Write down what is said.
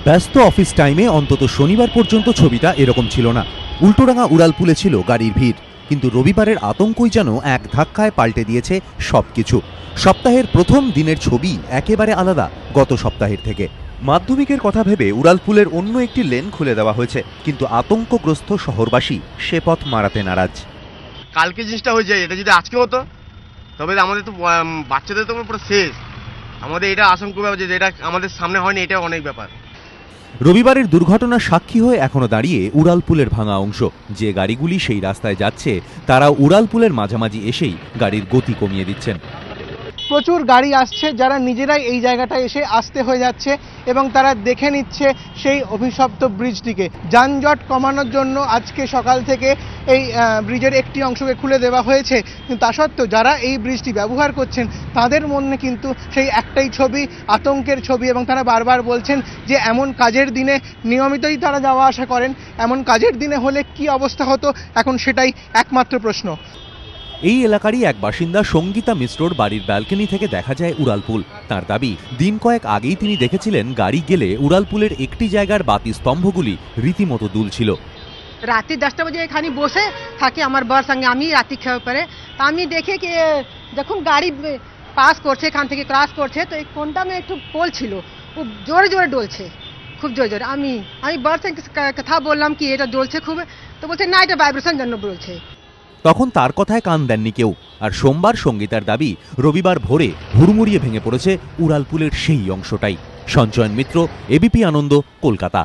ব্যস্ত অফিস টাইমে অন্তত শনিবার পর্যন্ত ছবিটা এরকম ছিল না। উল্টোডাঙ্গা উড়ালপুলে ছিল গাড়ির ভিড়, কিন্তু রবিবারের আতঙ্কই যেন এক ধাক্কায় পাল্টে দিয়েছে সবকিছু। সপ্তাহের প্রথম দিনের ছবি একেবারে আলাদা গত সপ্তাহের থেকে। মাধ্যমিকের কথা ভেবে উড়ালপুলের অন্য একটি লেন খুলে দেওয়া হয়েছে, কিন্তু আতঙ্কগ্রস্ত শহরবাসী সে পথ মারাতে নারাজ। কালকে জিনিসটা হয়ে যায়, এটা যদি আজকে হতো তবে আমাদের তো বাচ্চাদের তো পুরো শেষ। আমাদের এটা আশঙ্কা ব্যাপার যে এটা আমাদের সামনে হয়নি, এটা অনেক ব্যাপার। রবিবারের দুর্ঘটনার সাক্ষী হয়ে এখনো দাঁড়িয়ে উড়ালপুলের ভাঙা অংশ। যে গাড়িগুলি সেই রাস্তায় যাচ্ছে তারা উড়ালপুলের মাঝামাঝি এসেই গাড়ির গতি কমিয়ে দিচ্ছেন। প্রচুর গাড়ি আসছে, যারা নিজেরাই এই জায়গাটায় এসে আসতে হয়ে যাচ্ছে এবং তারা দেখে নিচ্ছে সেই অভিশপ্ত ব্রিজটিকে। যানজট কমানোর জন্য আজকে সকাল থেকে এই ব্রিজের একটি অংশকে খুলে দেওয়া হয়েছে, কিন্তু তা সত্ত্বেও যারা এই ব্রিজটি ব্যবহার করছেন তাদের মনে কিন্তু সেই একটাই ছবি, আতঙ্কের ছবি। এবং তারা বারবার বলছেন যে এমন কাজের দিনে নিয়মিতই তারা যাওয়া আসা করেন, এমন কাজের দিনে হলে কি অবস্থা হতো এখন সেটাই একমাত্র প্রশ্ন। এই এলাকারই এক বাসিন্দা সঙ্গীতা মিশ্রর বাড়ির ব্যালকনি থেকে দেখা যায় উড়ালপুল। তার দাবি, দিন কয়েক আগেই তিনি দেখেছিলেন গাড়ি গেলে উড়ালপুলের একটি জায়গার বাতি স্তম্ভগুলি রীতিমতো দুলছিল। রাত্রি 10টা বাজে এখানে বসে থাকি আমার বর সঙ্গে, আমি রাত্রি খেয়ে পরে তা আমি দেখে কি যখন গাড়ি পাস করছে, এখান থেকে ক্রস করছে, তো এই কোনটা में একটু পোল ছিল, ও জোরে জোরে ডলছে, খুব জোরে জোরে। আমি বর সঙ্গে কথা বললাম কি এটা ডলছে খুব, তো বলছে না এটা ভাইব্রেশন জন্য বলছে। তখন তার কথায় কান দেননি কেউ। আর সোমবার সঙ্গীতার দাবি, রবিবার ভোরে হুড়মুড়িয়ে ভেঙে পড়েছে উড়ালপুলের সেই অংশটাই। সঞ্চয়ন মিত্র, এবিপি আনন্দ, কলকাতা।